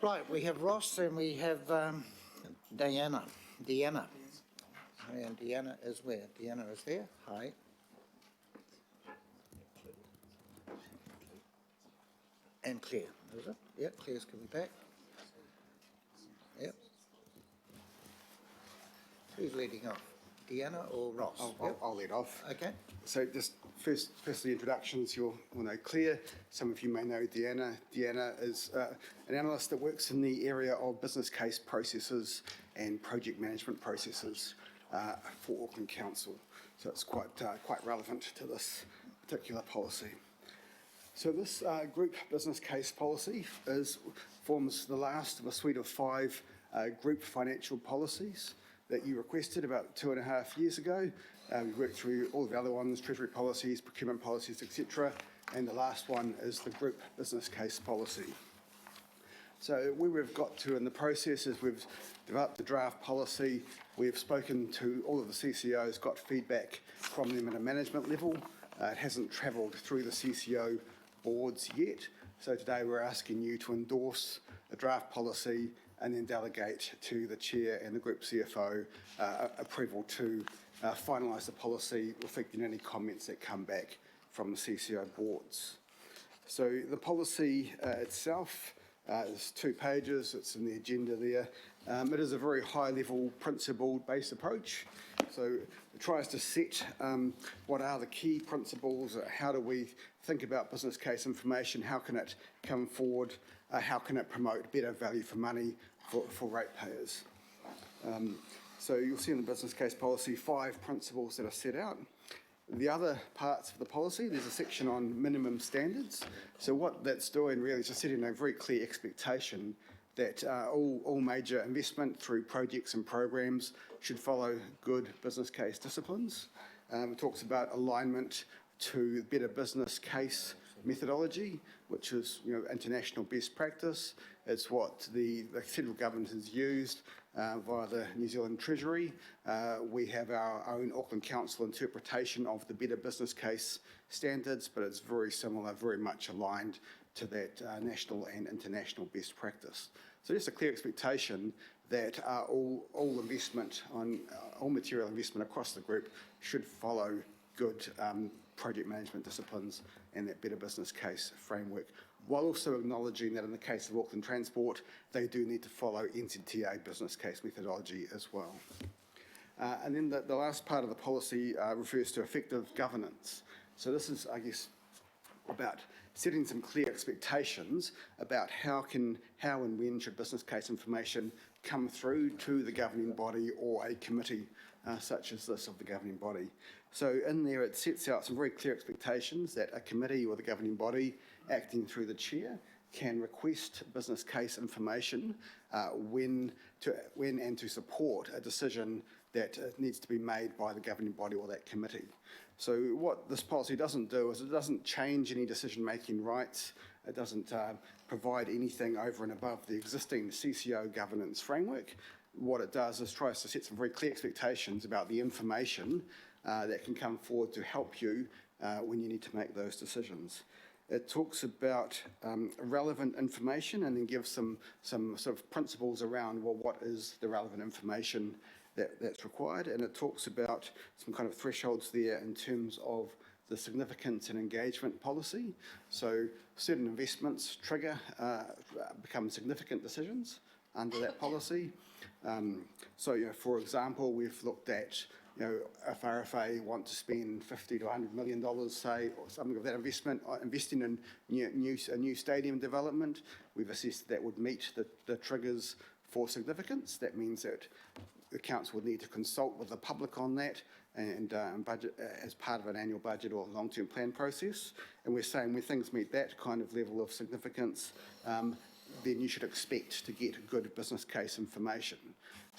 Right, we have Ross and we have Deanna. And Deanna is where? Deanna is there. Hi. And Claire, is it? Yep, Claire's coming back. Yep. Who's leading off? Deanna or Ross? I'll lead off. Okay. So just firstly, introductions. You'll know Claire. Some of you may know Deanna. Deanna is an analyst that works in the area of business case processes and project management processes for Auckland Council. So it's quite relevant to this particular policy. So this group business case policy forms the last of a suite of 5 group financial policies that you requested about 2.5 years ago. We worked through all of the other ones, treasury policies, procurement policies, etc. And the last one is the group business case policy. So where we've got to in the process is we've developed the draft policy. We've spoken to all of the CCOs, got feedback from them at a management level. It hasn't travelled through the CCO boards yet. So today we're asking you to endorse a draft policy and then delegate to the Chair and the Group CFO approval to finalise the policy, reflecting any comments that come back from the CCO boards. So the policy itself is 2 pages, it's in the agenda there. It is a very high-level, principle-based approach. So it tries to set what are the key principles, how do we think about business case information, how can it come forward, how can it promote better value for money for ratepayers. So you'll see in the business case policy 5 principles that are set out. The other parts of the policy, there's a section on minimum standards. So what that's doing really is just setting a very clear expectation that all major investment through projects and programs should follow good business case disciplines. It talks about alignment to better business case methodology, which is international best practice. It's what the federal government has used via the New Zealand Treasury. We have our own Auckland Council interpretation of the better business case standards, but it's very similar, very much aligned to that national and international best practice. So just a clear expectation that all investment all material investment across the group should follow good project management disciplines and that better business case framework, while also acknowledging that in the case of Auckland Transport, they do need to follow NZTA business case methodology as well. And then the last part of the policy refers to effective governance. So this is, I guess, about setting some clear expectations about how and when should business case information come through to the governing body or a committee such as this of the governing body. So in there it sets out some very clear expectations that a committee or the governing body acting through the chair can request business case information when and to support a decision that needs to be made by the governing body or that committee. So what this policy doesn't do is it doesn't change any decision-making rights. It doesn't provide anything over and above the existing CCO governance framework. What it does is tries to set some very clear expectations about the information that can come forward to help you when you need to make those decisions. It talks about relevant information and then gives some sort of principles around, well, what is the relevant information that's required, and it talks about some kind of thresholds there in terms of the significance and engagement policy. So certain investments become significant decisions under that policy. So for example, we've looked at if RFA want to spend $50 to $100 million, say, or something of that investment, investing in a new stadium development, we've assessed that would meet the triggers for significance. That means that the council would need to consult with the public on that and budget as part of an annual budget or long-term plan process. And we're saying when things meet that kind of level of significance, then you should expect to get good business case information.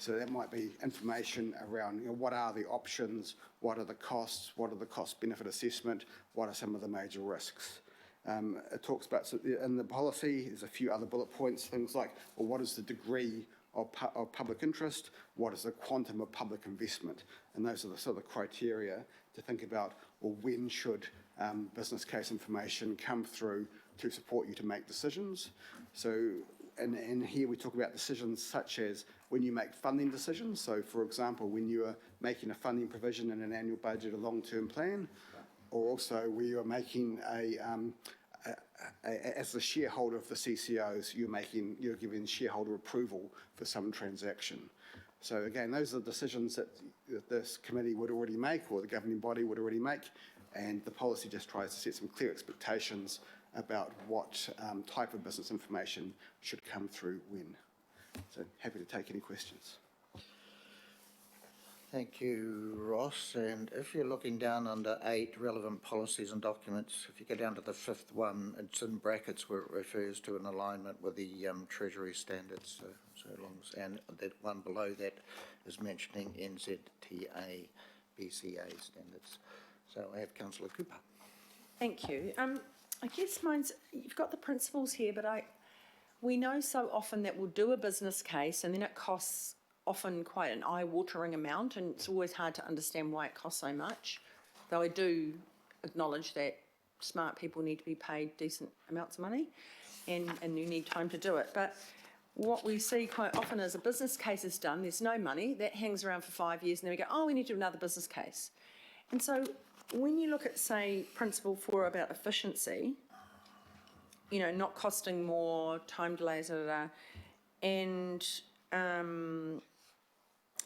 So that might be information around what are the options, what are the costs, what are the cost-benefit assessment, what are some of the major risks. It talks about, in the policy, there's a few other bullet points, things like, well, what is the degree of public interest, what is the quantum of public investment? And those are the sort of criteria to think about, well, when should business case information come through to support you to make decisions? So and here we talk about decisions such as when you make funding decisions. So, for example, when you are making a funding provision in an annual budget, a long-term plan, or also where you are making as the shareholder of the CCOs, you're giving shareholder approval for some transaction. So again, those are the decisions that this committee would already make, or the governing body would already make, and the policy just tries to set some clear expectations about what type of business information should come through when. So happy to take any questions. Thank you, Ross. And if you're looking down under 8, relevant policies and documents, if you go down to the 5th one, it's in brackets where it refers to an alignment with the Treasury standards. So long as, and that one below that is mentioning NZTA BCA standards. So I have Councillor Cooper. Thank you. I guess mine's, you've got the principles here, but we know so often that we'll do a business case and then it costs often quite an eye-watering amount, and it's always hard to understand why it costs so much, though I do acknowledge that smart people need to be paid decent amounts of money and you need time to do it. But what we see quite often is a business case is done, there's no money, that hangs around for 5 years, and then we go, oh, we need to do another business case. And so when you look at, say, principle 4 about efficiency, you know, not costing more, time delays, and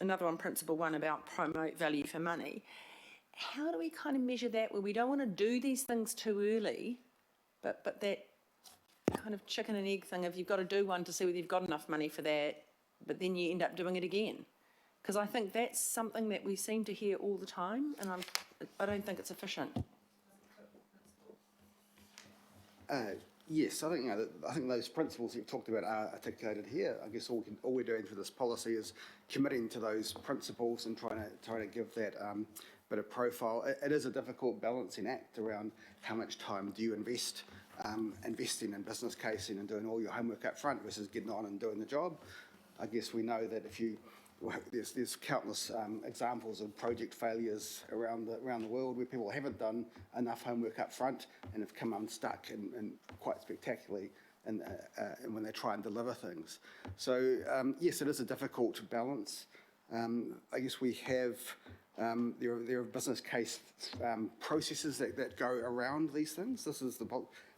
another one, principle 1, about promote value for money. How do we kind of measure that where we don't want to do these things too early, but that kind of chicken and egg thing of you've got to do one to see whether you've got enough money for that, but then you end up doing it again? Because I think that's something that we seem to hear all the time, and I don't think it's efficient. Yes, I think those principles you've talked about are articulated here. I guess all we're doing for this policy is committing to those principles and trying to give that bit of profile. It is a difficult balancing act around how much time do you invest investing in business casing and doing all your homework up front versus getting on and doing the job. I guess we know that there's countless examples of project failures around the world where people haven't done enough homework up front and have come unstuck and quite spectacularly and when they try and deliver things. So yes, it is a difficult balance. I guess we have there are business case processes that go around these things. This is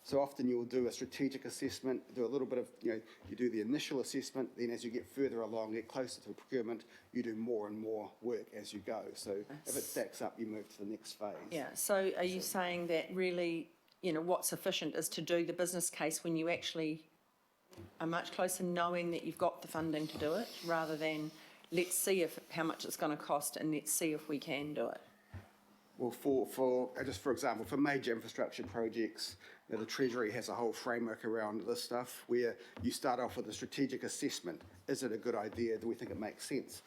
so often you'll do a strategic assessment, do a little bit of, you do the initial assessment, then as you get further along, get closer to procurement, you do more and more work as you go. So if it stacks up, you move to the next phase. Yeah, so are you saying that really, what's efficient is to do the business case when you actually are much closer knowing that you've got the funding to do it, rather than let's see how much it's going to cost and let's see if we can do it? Well, for example, for major infrastructure projects, the Treasury has a whole framework around this stuff where you start off with a strategic assessment. Is it a good idea? Do we think it makes sense?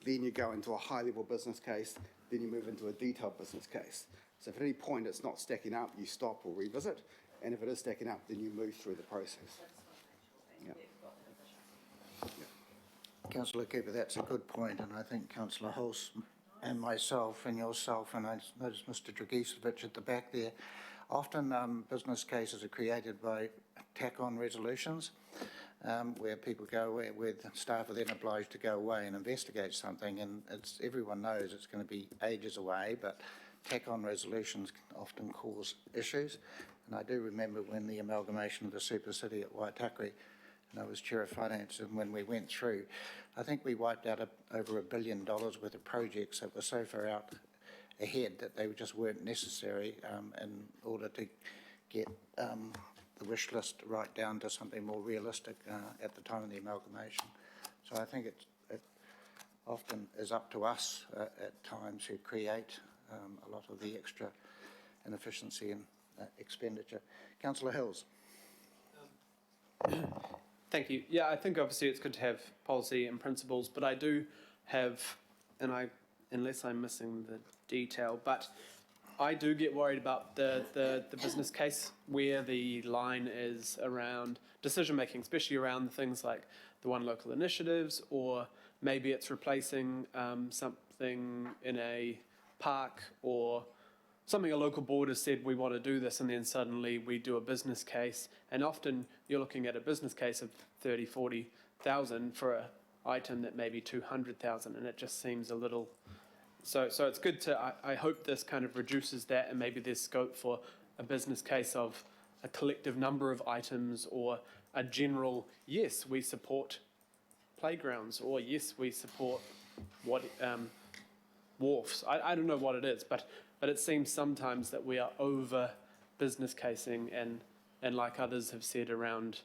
Then you go into a high-level business case, then you move into a detailed business case. So if at any point it's not stacking up, you stop or revisit, and if it is stacking up, then you move through the process. Yeah. Councillor Cooper, that's a good point, and I think Councillor Hulse and myself and yourself, and I noticed Mr. Dragicevic at the back there, often business cases are created by tack-on resolutions where people go away, where the staff are then obliged to go away and investigate something, and everyone knows it's going to be ages away, but tack-on resolutions can often cause issues. And I do remember when the amalgamation of the super city at Waitakere, and I was Chair of Finance, and when we went through, I think we wiped out over $1 billion worth of projects that were so far out ahead that they just weren't necessary in order to get the wish list right down to something more realistic at the time of the amalgamation. So I think it often is up to us at times who create a lot of the extra inefficiency and expenditure. Councillor Hills. Thank you. Yeah, I think obviously it's good to have policy and principles, but I do have, unless I'm missing the detail, but I do get worried about the business case where the line is around decision making, especially around things like the One Local initiatives, or maybe it's replacing something in a park, or something a local board has said we want to do this, and then suddenly we do a business case, and often you're looking at a business case of 30, 40,000 for a item that may be 200,000, and it just seems a little. So it's good to. I hope this kind of reduces that, and maybe there's scope for a business case of a collective number of items, or a general yes, we support playgrounds, or yes, we support what wharfs. I don't know what it is, but it seems sometimes that we are over business casing, and like others have said around,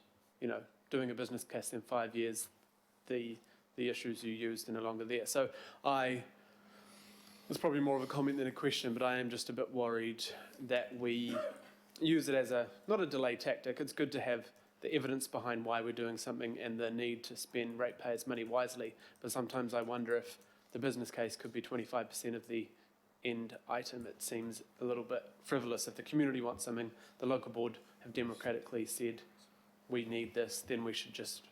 doing a business case in 5 years, the issues you used are no longer there. So it's probably more of a comment than a question, but I am just a bit worried that we use it as not a delay tactic. It's good to have the evidence behind why we're doing something and the need to spend ratepayers' money wisely, but sometimes I wonder if the business case could be 25% of the end item. It seems a little bit frivolous. If the community wants something, the local board have democratically said, we need this, then we should just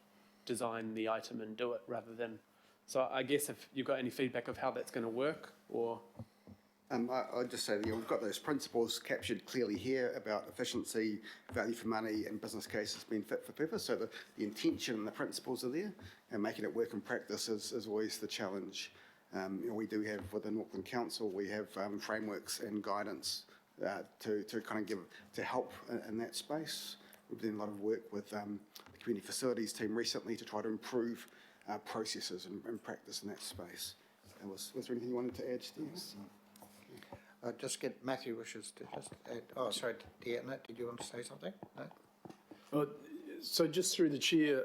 design the item and do it rather than. So I guess if you've got any feedback of how that's going to work, or. I'd just say that we've got those principles captured clearly here about efficiency, value for money, and business cases being fit for purpose. So the intention and the principles are there, and making it work in practice is always the challenge. We do have within Auckland Council, we have frameworks and guidance to kind of to help in that space. We've done a lot of work with the community facilities team recently to try to improve processes and practice in that space. And was there anything you wanted to add, Steve? Just get Matthew wishes to just add. Oh, sorry, Deanna, did you want to say something? No? Well, so just through the chair,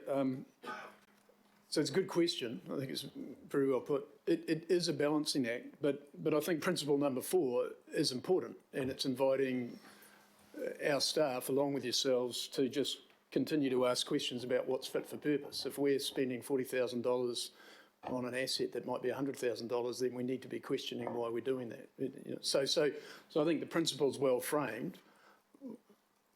so it's a good question. I think it's very well put. It is a balancing act, but I think principle number 4 is important, and it's inviting our staff, along with yourselves, to just continue to ask questions about what's fit for purpose. If we're spending $40,000 on an asset that might be $100,000, then we need to be questioning why we're doing that. So I think the principle's well framed.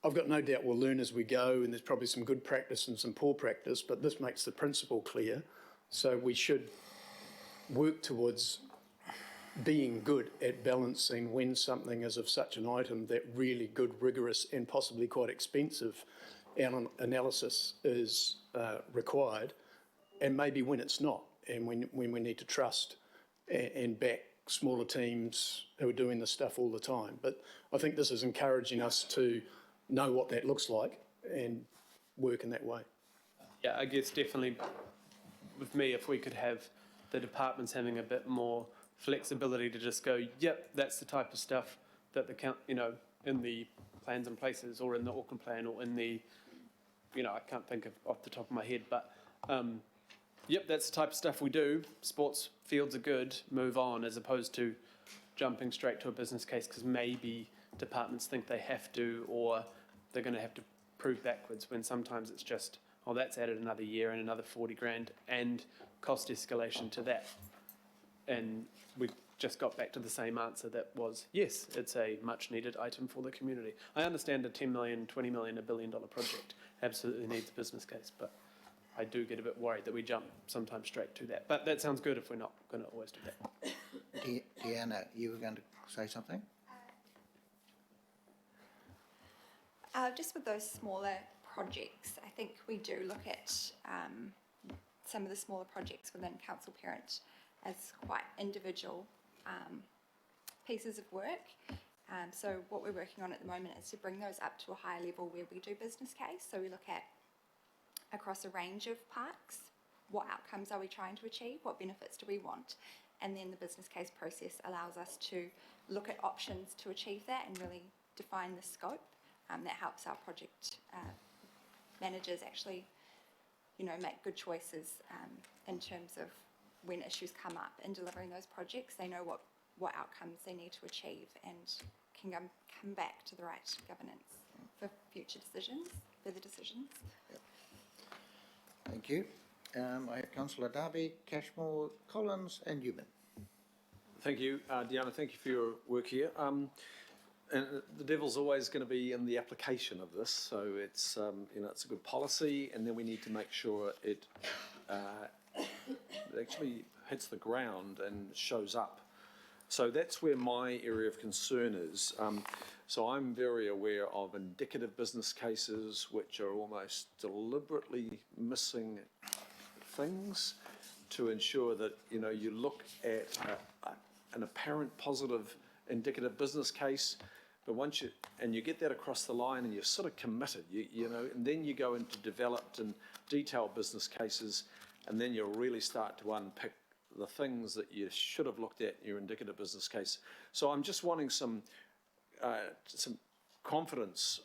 I've got no doubt we'll learn as we go, and there's probably some good practice and some poor practice, but this makes the principle clear. So we should work towards being good at balancing when something is of such an item that really good, rigorous, and possibly quite expensive analysis is required, and maybe when it's not, and when we need to trust and back smaller teams who are doing this stuff all the time. But I think this is encouraging us to know what that looks like and work in that way. Yeah, I guess definitely with me, if we could have the departments having a bit more flexibility to just go, yep, that's the type of stuff that in the plans and places, or in the Auckland plan, or in the, I can't think of off the top of my head, but yep, that's the type of stuff we do. Sports fields are good, move on, as opposed to jumping straight to a business case because maybe departments think they have to, or they're going to have to prove backwards, when sometimes it's just, oh, that's added another year and another 40 grand and cost escalation to that. And we just got back to the same answer that was, yes, it's a much needed item for the community. I understand a 10 million, 20 million, $1 billion project absolutely needs a business case, but I do get a bit worried that we jump sometimes straight to that. But that sounds good if we're not going to always do that. Deanna, you were going to say something? Just with those smaller projects, I think we do look at some of the smaller projects within Council Parent as quite individual pieces of work. So what we're working on at the moment is to bring those up to a higher level where we do business case. So we look at across a range of parks, what outcomes are we trying to achieve, what benefits do we want, and then the business case process allows us to look at options to achieve that and really define the scope. That helps our project managers actually, make good choices in terms of when issues come up in delivering those projects. They know what outcomes they need to achieve and can come back to the right governance for future decisions, further decisions. Yep. Thank you. I have Councillor Darby, Cashmore, Collins and Newman. Thank you, Deanna, thank you for your work here. And the devil's always going to be in the application of this, so it's it's a good policy, and then we need to make sure it actually hits the ground and shows up. So that's where my area of concern is. So I'm very aware of indicative business cases which are almost deliberately missing things to ensure that, you know, you look at an apparent positive indicative business case, but once you get that across the line and you're sort of committed, you know, and then you go into developed and detailed business cases, and then you really start to unpick the things that you should have looked at in your indicative business case. So I'm just wanting some confidence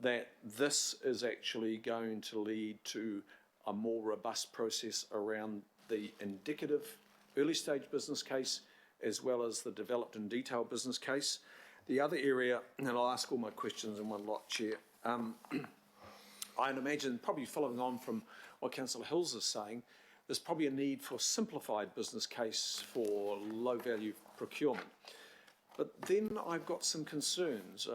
that this is actually going to lead to a more robust process around the indicative early stage business case as well as the developed and detailed business case. The other area, and I'll ask all my questions in one lot, Chair, I'd imagine, probably following on from what Councillor Hills is saying, there's probably a need for simplified business case for low value procurement. But then I've got some concerns.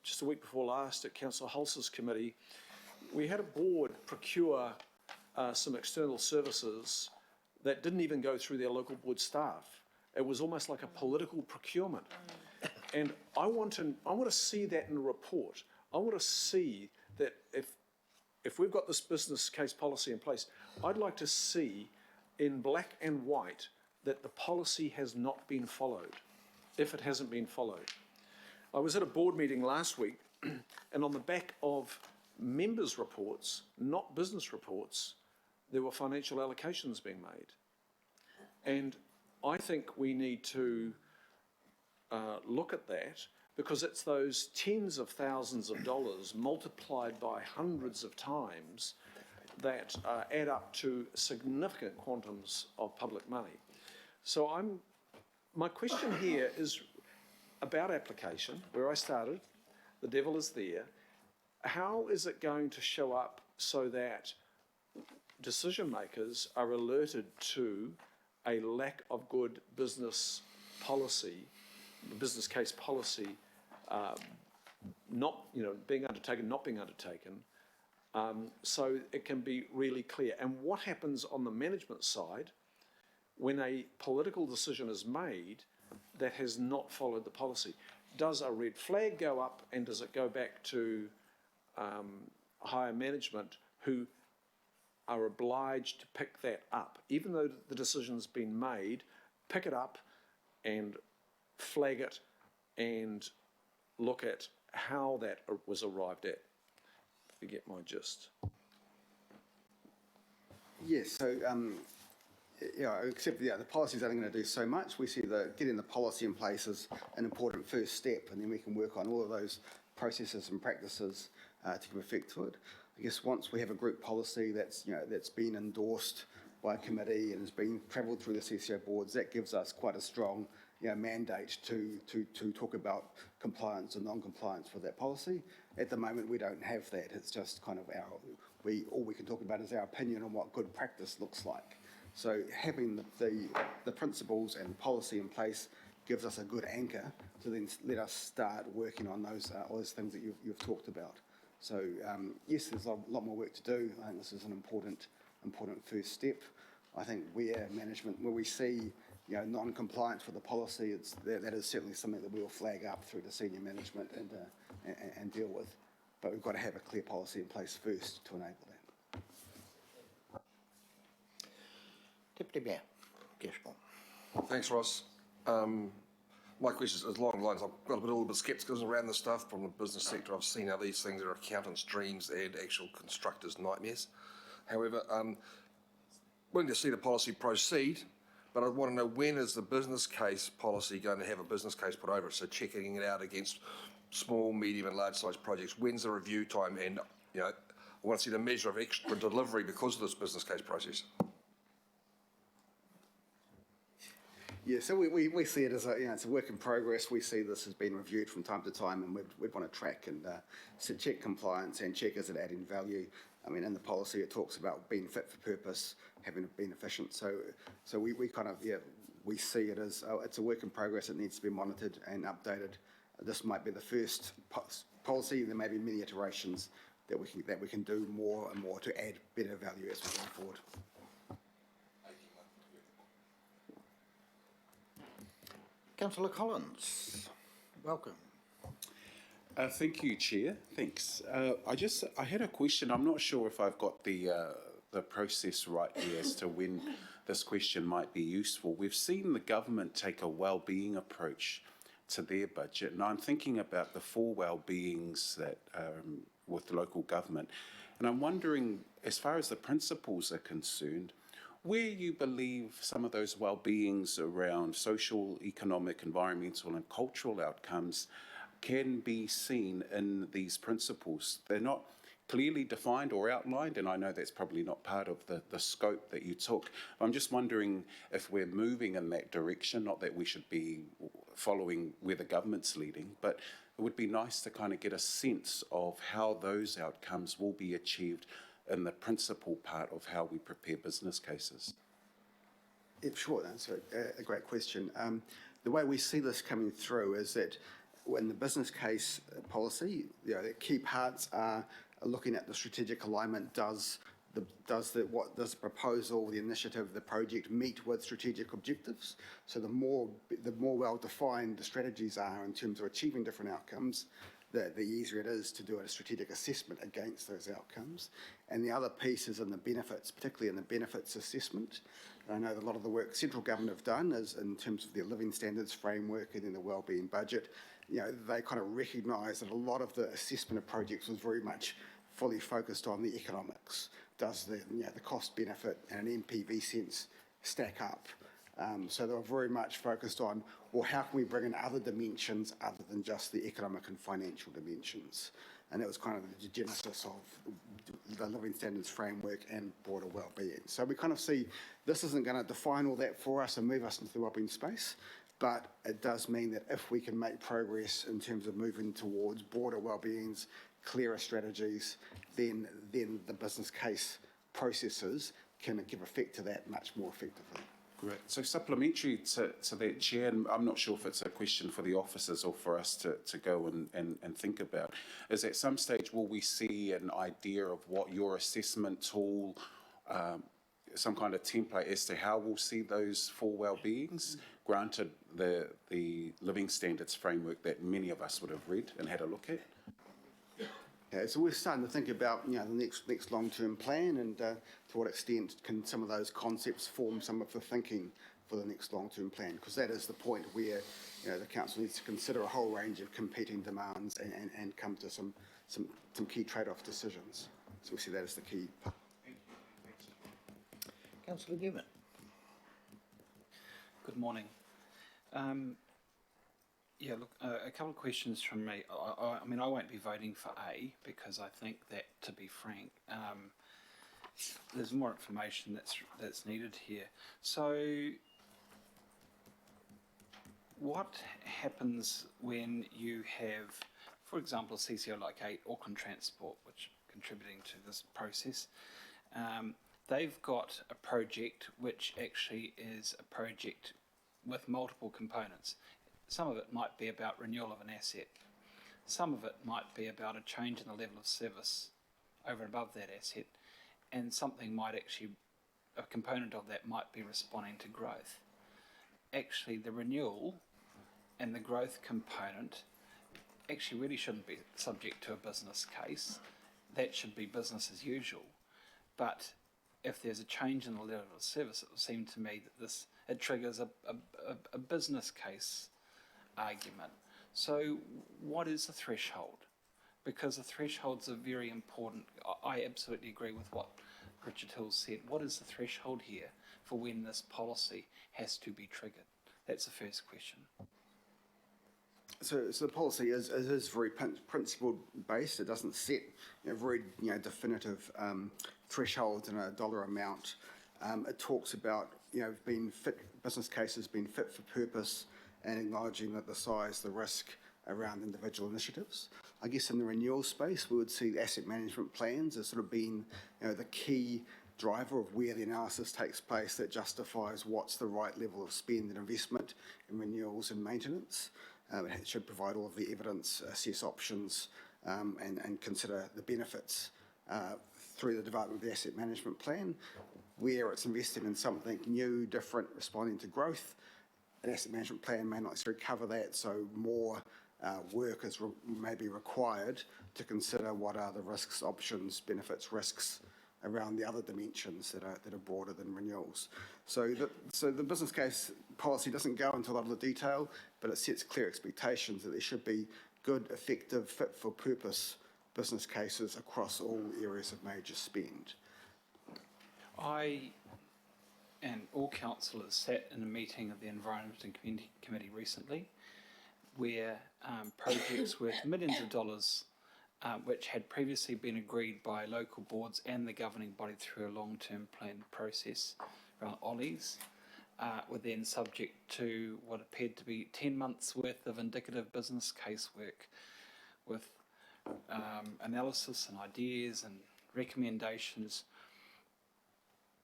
Just a week before last at Councillor Hulse's committee, we had a board procure some external services that didn't even go through their local board staff. It was almost like a political procurement. And I want to see that in the report. I want to see that if we've got this business case policy in place, I'd like to see in black and white that the policy has not been followed, if it hasn't been followed. I was at a board meeting last week, and on the back of members' reports, not business reports, there were financial allocations being made. And I think we need to look at that, because it's those tens of thousands of dollars multiplied by hundreds of times that add up to significant quantums of public money. So my question here is about application, where I started. The devil is there. How is it going to show up so that decision makers are alerted to a lack of good business policy, business case policy, not, you know, being undertaken, not being undertaken, so it can be really clear. And what happens on the management side when a political decision is made that has not followed the policy? Does a red flag go up, and does it go back to higher management who are obliged to pick that up? Even though the decision's been made, pick it up and flag it and look at how that was arrived at. If you get my gist. Yes, so except the policy is only going to do so much. We see getting the policy in place is an important first step, and then we can work on all of those processes and practices to give effect to it. I guess once we have a group policy that's been endorsed by a committee and has been travelled through the CCO boards, that gives us quite a strong mandate to talk about compliance and non-compliance with that policy. At the moment, we don't have that. It's just kind of all we can talk about is our opinion on what good practice looks like. So having the principles and policy in place gives us a good anchor to then let us start working on all those things that you've talked about. So yes, there's a lot more work to do. I think this is an important first step. I think where we see non-compliance with the policy, that is certainly something that we will flag up through to senior management and deal with. But we've got to have a clear policy in place first to enable that. Deputy Mayor Cashmore. Thanks, Ross. My question is along the lines, I've got a little bit of scepticism around this stuff from the business sector. I've seen how these things are accountants' dreams and actual constructors' nightmares. However, willing to see the policy proceed, but I want to know, when is the business case policy going to have a business case put over it? So checking it out against small, medium and large size projects. When's the review time? And I want to see the measure of extra delivery because of this business case process. Yeah, so we see it as it's a work in progress. We see this has been reviewed from time to time, and we'd want to track and check compliance and check is it adding value. I mean, in the policy it talks about being fit for purpose, having been efficient. So we kind of we see it as it's a work in progress. It needs to be monitored and updated. This might be the first policy. There may be many iterations that we can do more and more to add better value as we go forward. Councillor Collins, welcome. Thank you, Chair. Thanks. I had a question. I'm not sure if I've got the process right here as to when this question might be useful. We've seen the government take a well-being approach to their budget, and I'm thinking about the 4 well-beings that with local government, and I'm wondering, as far as the principles are concerned, where you believe some of those well-beings around social, economic, environmental, and cultural outcomes can be seen in these principles. They're not clearly defined or outlined, and I know that's probably not part of the scope that you took. I'm just wondering if we're moving in that direction, not that we should be following where the government's leading, but it would be nice to kind of get a sense of how those outcomes will be achieved in the principal part of how we prepare business cases. Yeah, sure, that's a great question. The way we see this coming through is that in the business case policy, the key parts are looking at the strategic alignment. Does the proposal, the initiative, the project meet with strategic objectives? So the more well defined the strategies are in terms of achieving different outcomes, the easier it is to do a strategic assessment against those outcomes. And the other piece is in the benefits, particularly in the benefits assessment. I know that a lot of the work central government have done is in terms of their living standards framework and in the wellbeing budget. They kind of recognise that a lot of the assessment of projects was very much fully focused on the economics. Does the cost benefit in an NPV sense stack up? So they were very much focused on, well, how can we bring in other dimensions other than just the economic and financial dimensions? And that was kind of the genesis of the living standards framework and broader wellbeing. So we kind of see this isn't going to define all that for us and move us into the wellbeing space, but it does mean that if we can make progress in terms of moving towards broader wellbeings, clearer strategies, then the business case processes can give effect to that much more effectively. Great. So supplementary to that, Chair, and I'm not sure if it's a question for the officers or for us to go and think about, is at some stage will we see an idea of what your assessment tool, some kind of template as to how we'll see those 4 well-beings, granted the living standards framework that many of us would have read and had a look at? Yeah, so we're starting to think about the next long-term plan and to what extent can some of those concepts form some of the thinking for the next long-term plan, because that is the point where the council needs to consider a whole range of competing demands and come to some key trade-off decisions. So we see that as the key. Councillor Newman. Good morning. Yeah, look, a couple of questions from me. I mean, I won't be voting for A because I think that, to be frank, there's more information that's needed here. So, what happens when you have, for example, a CCO like Auckland Transport, which is contributing to this process? They've got a project which actually is a project with multiple components. Some of it might be about renewal of an asset. Some of it might be about a change in the level of service over and above that asset. And something might actually, a component of that might be responding to growth. Actually, the renewal and the growth component actually really shouldn't be subject to a business case. That should be business as usual. But if there's a change in the level of service, it would seem to me that it triggers a business case argument. So what is the threshold? Because the thresholds are very important. I absolutely agree with what Richard Hill said. What is the threshold here for when this policy has to be triggered? That's the first question. So the policy is very principle based. It doesn't set very definitive thresholds and a dollar amount. It talks about business cases being fit for purpose and acknowledging that the size, the risk around individual initiatives. I guess in the renewal space, we would see asset management plans as sort of being the key driver of where the analysis takes place that justifies what's the right level of spend and investment in renewals and maintenance. It should provide all of the evidence, assess options, and consider the benefits through the development of the asset management plan. Where it's invested in something new, different, responding to growth, an asset management plan may not necessarily cover that, so more work is may be required to consider what are the risks, options, benefits, risks around the other dimensions that are broader than renewals. So the business case policy doesn't go into a lot of the detail, but it sets clear expectations that there should be good, effective, fit for purpose business cases across all areas of major spend. I and all councillors sat in a meeting of the Environment and Community Committee recently where projects worth millions of dollars which had previously been agreed by local boards and the governing body through a long-term plan process around OLIs were then subject to what appeared to be 10 months worth of indicative business case work with analysis and ideas and recommendations,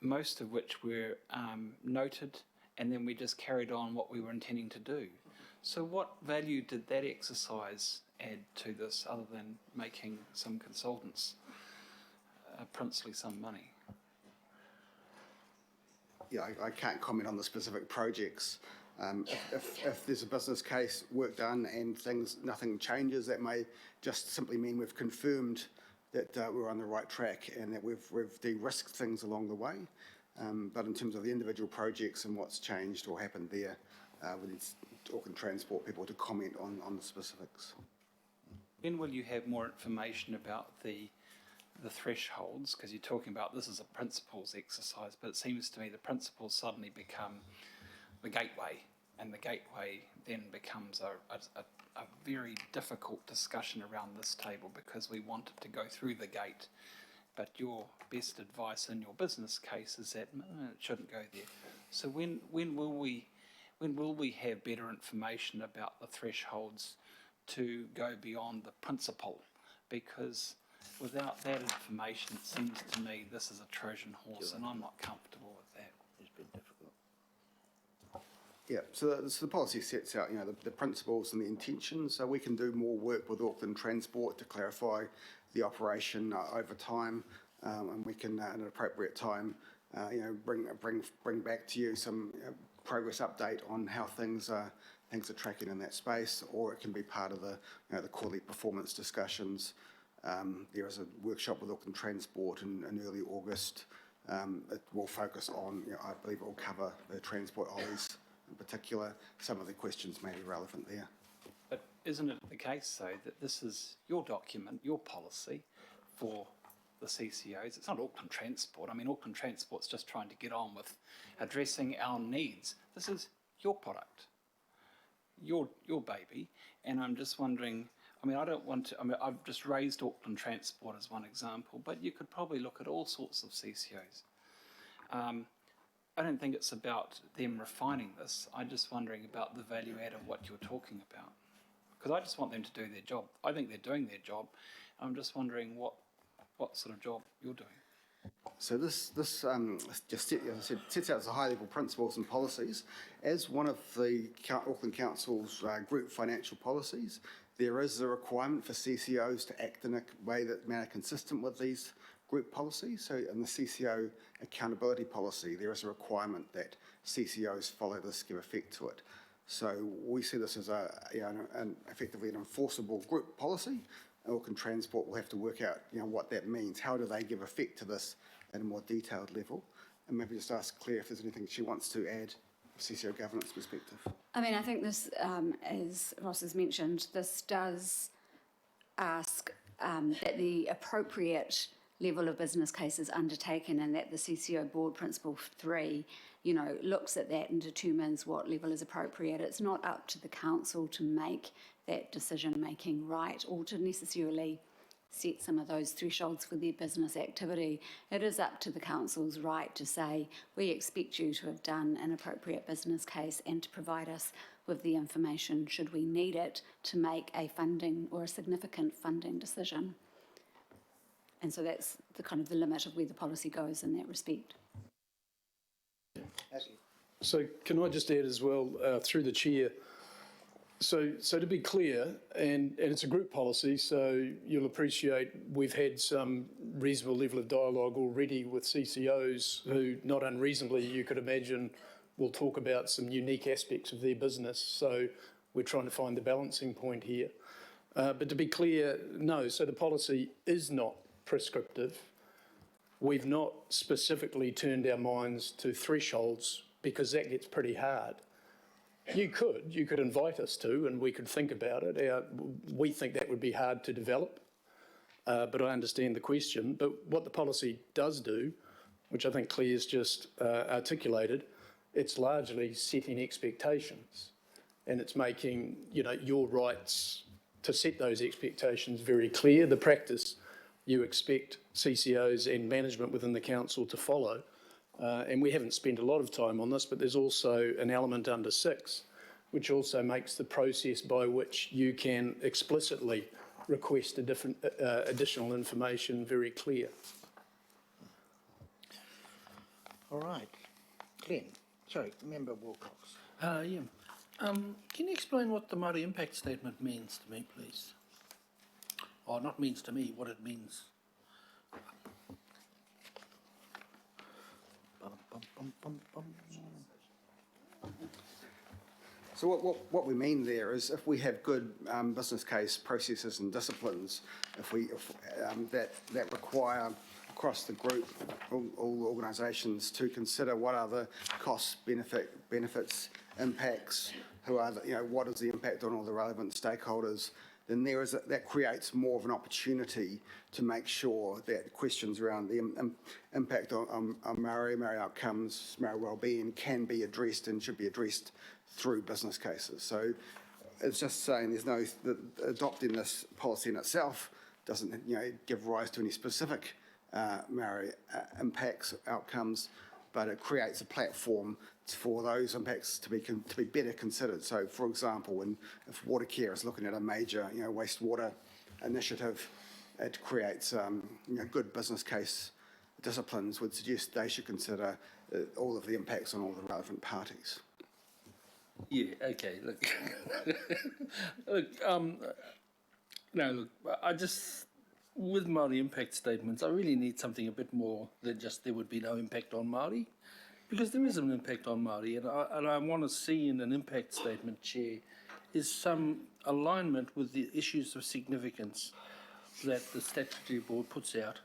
most of which were noted, and then we just carried on what we were intending to do. So what value did that exercise add to this other than making some consultants princely some money? Yeah, I can't comment on the specific projects. If there's a business case, work done, and nothing changes, that may just simply mean we've confirmed that we're on the right track and that we've de-risked things along the way. But in terms of the individual projects and what's changed or happened there, we need Auckland Transport people to comment on the specifics. When will you have more information about the thresholds? Because you're talking about this as a principles exercise, but it seems to me the principles suddenly become the gateway, and the gateway then becomes a very difficult discussion around this table because we want it to go through the gate. But your best advice in your business case is that it shouldn't go there. So when will we have better information about the thresholds to go beyond the principle? Because without that information, it seems to me this is a Trojan horse, and I'm not comfortable with that. It's been difficult. Yeah, so the policy sets out, the principles and the intentions. So we can do more work with Auckland Transport to clarify the operation over time, and we can, at an appropriate time, bring back to you some progress update on how things are tracking in that space, or it can be part of the quarterly performance discussions. There is a workshop with Auckland Transport in early August. It will focus on, I believe it will cover the transport OLIs in particular. Some of the questions may be relevant there. But isn't it the case, though, that this is your document, your policy for the CCOs? It's not Auckland Transport. I mean, Auckland Transport's just trying to get on with addressing our needs. This is your product, your baby, and I'm just wondering, I've just raised Auckland Transport as one example, but you could probably look at all sorts of CCOs. I don't think it's about them refining this. I'm just wondering about the value add of what you're talking about. Because I just want them to do their job. I think they're doing their job. I'm just wondering what sort of job you're doing. So this just, as I said, sets out the high-level principles and policies. As one of the Auckland Council's group financial policies, there is a requirement for CCOs to act in a manner consistent with these group policies. So in the CCO accountability policy, there is a requirement that CCOs follow this, give effect to it. So we see this as effectively an enforceable group policy. Auckland Transport will have to work out, what that means. How do they give effect to this at a more detailed level? And maybe just ask Claire if there's anything she wants to add from CCO governance perspective. I think this, as Ross has mentioned, this does ask that the appropriate level of business case is undertaken and that the CCO board principle 3, looks at that and determines what level is appropriate. It's not up to the council to make that decision-making right or to necessarily set some of those thresholds for their business activity. It is up to the council's right to say, we expect you to have done an appropriate business case and to provide us with the information should we need it to make a funding or a significant funding decision. And so that's the limit of where the policy goes in that respect. So can I just add as well, through the chair, so to be clear, and it's a group policy, so you'll appreciate we've had some reasonable level of dialogue already with CCOs who, not unreasonably, you could imagine, will talk about some unique aspects of their business. So we're trying to find the balancing point here. But to be clear, no, so the policy is not prescriptive. We've not specifically turned our minds to thresholds because that gets pretty hard. You could invite us to, and we could think about it. We think that would be hard to develop, but I understand the question. But what the policy does do, which I think Claire's just articulated, it's largely setting expectations, and it's making, your rights to set those expectations very clear. The practice you expect CCOs and management within the council to follow. And we haven't spent a lot of time on this, but there's also an element under 6, which also makes the process by which you can explicitly request additional information very clear. All right. Glenn, sorry, Member Wilcox. Yeah. Can you explain what the Māori impact statement means to me, please? Or not means to me, what it means? So what we mean there is if we have good business case processes and disciplines, that require across the group, all organisations to consider what are the costs, benefits, impacts, what is the impact on all the relevant stakeholders, then that creates more of an opportunity to make sure that questions around the impact on Māori outcomes, Māori wellbeing can be addressed and should be addressed through business cases. So it's just saying adopting this policy in itself doesn't give rise to any specific Māori impacts, outcomes, but it creates a platform for those impacts to be better considered. So, for example, if Watercare is looking at a major wastewater initiative, it creates good business case disciplines would suggest they should consider all of the impacts on all the relevant parties. Yeah, okay, look. Look, I just, with Māori impact statements, I really need something a bit more than just there would be no impact on Māori. Because there is an impact on Māori, and I want to see in an impact statement, Chair, is some alignment with the issues of significance that the statutory board puts out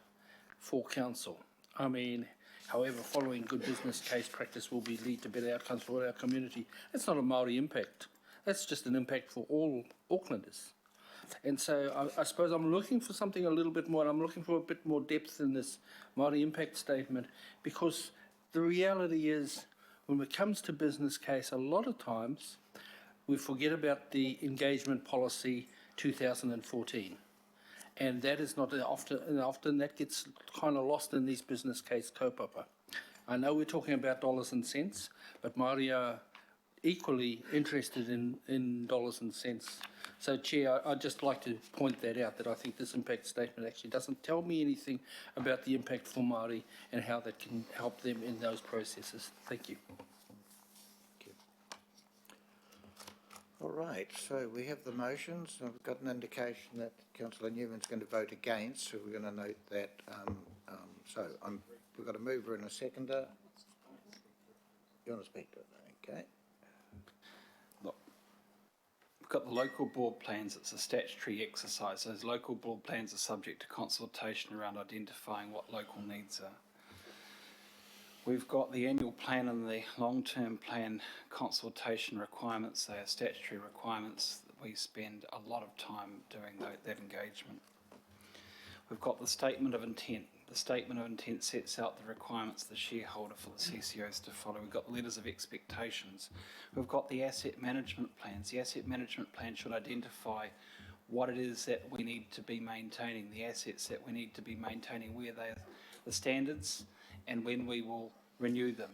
for council. I mean, however, following good business case practice will lead to better outcomes for our community. That's not a Māori impact. That's just an impact for all Aucklanders. And so I suppose I'm looking for something a little bit more, and I'm looking for a bit more depth in this Māori impact statement, because the reality is, when it comes to business case, a lot of times we forget about the engagement policy 2014. And that is not often that gets kind of lost in these business case kaupapa. I know we're talking about dollars and cents, but Māori are equally interested in dollars and cents. So, Chair, I'd just like to point that out, that I think this impact statement actually doesn't tell me anything about the impact for Māori and how that can help them in those processes. Thank you. All right, so we have the motions. I've got an indication that Councillor Newman's going to vote against, so we're going to note that. We've got a mover and a seconder. You want to speak to it? Okay. Look, we've got the local board plans. It's a statutory exercise. Those local board plans are subject to consultation around identifying what local needs are. We've got the annual plan and the long-term plan consultation requirements. They are statutory requirements that we spend a lot of time doing that engagement. We've got the statement of intent. The statement of intent sets out the requirements of the shareholder for the CCOs to follow. We've got letters of expectations. We've got the asset management plans. The asset management plan should identify what it is that we need to be maintaining, the assets that we need to be maintaining, where they are, the standards, and when we will renew them.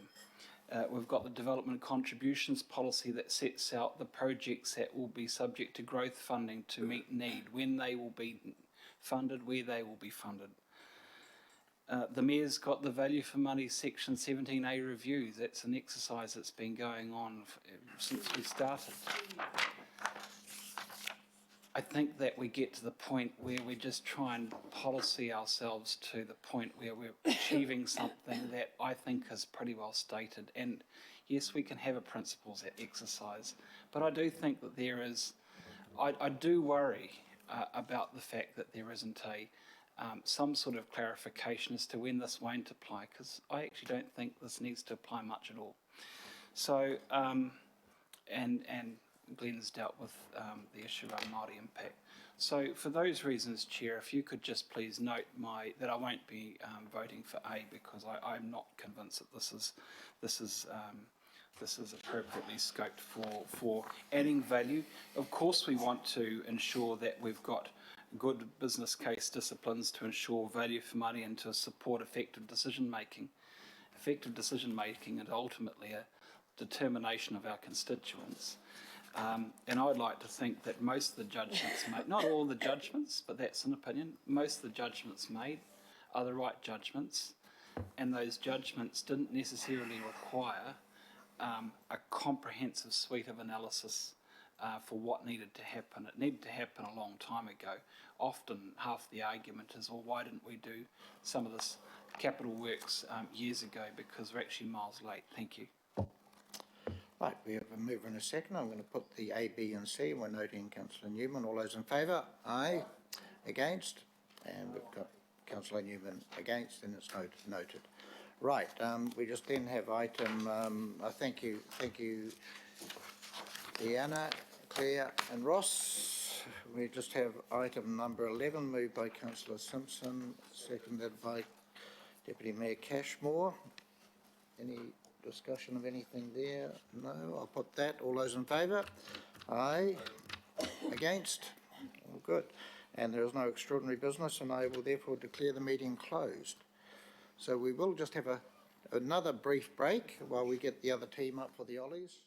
We've got the development contributions policy that sets out the projects that will be subject to growth funding to meet need, when they will be funded, where they will be funded. The Mayor's got the value for money section 17A review. That's an exercise that's been going on since we started. I think that we get to the point where we just try and policy ourselves to the point where we're achieving something that I think is pretty well stated. And yes, we can have a principles exercise, but I do think that there is, I do worry about the fact that there isn't some sort of clarification as to when this won't apply, because I actually don't think this needs to apply much at all. So, and Glenn's dealt with the issue around Māori impact. So for those reasons, Chair, if you could just please note that I won't be voting for A, because I'm not convinced that this is appropriately scoped for adding value. Of course, we want to ensure that we've got good business case disciplines to ensure value for money and to support effective decision making. Effective decision making and ultimately a determination of our constituents. And I'd like to think that most of the judgments made, not all the judgments, but that's an opinion, most of the judgments made are the right judgments, and those judgments didn't necessarily require a comprehensive suite of analysis for what needed to happen. It needed to happen a long time ago. Often half the argument is, well, why didn't we do some of this capital works years ago, because we're actually miles late. Thank you. Right, we have a mover and a second. I'm going to put the A, B and C. We're noting Councillor Newman. All those in favour? Aye. Against? And we've got Councillor Newman against, and it's noted. Right, we just then have item, thank you, Deanna, Claire and Ross. We just have item number 11, moved by Councillor Simpson, seconded by Deputy Mayor Cashmore. Any discussion of anything there? No, I'll put that. All those in favour? Aye. Against? All good. And there is no extraordinary business, and I will therefore declare the meeting closed. So we will just have another brief break while we get the other team up for the Ollies.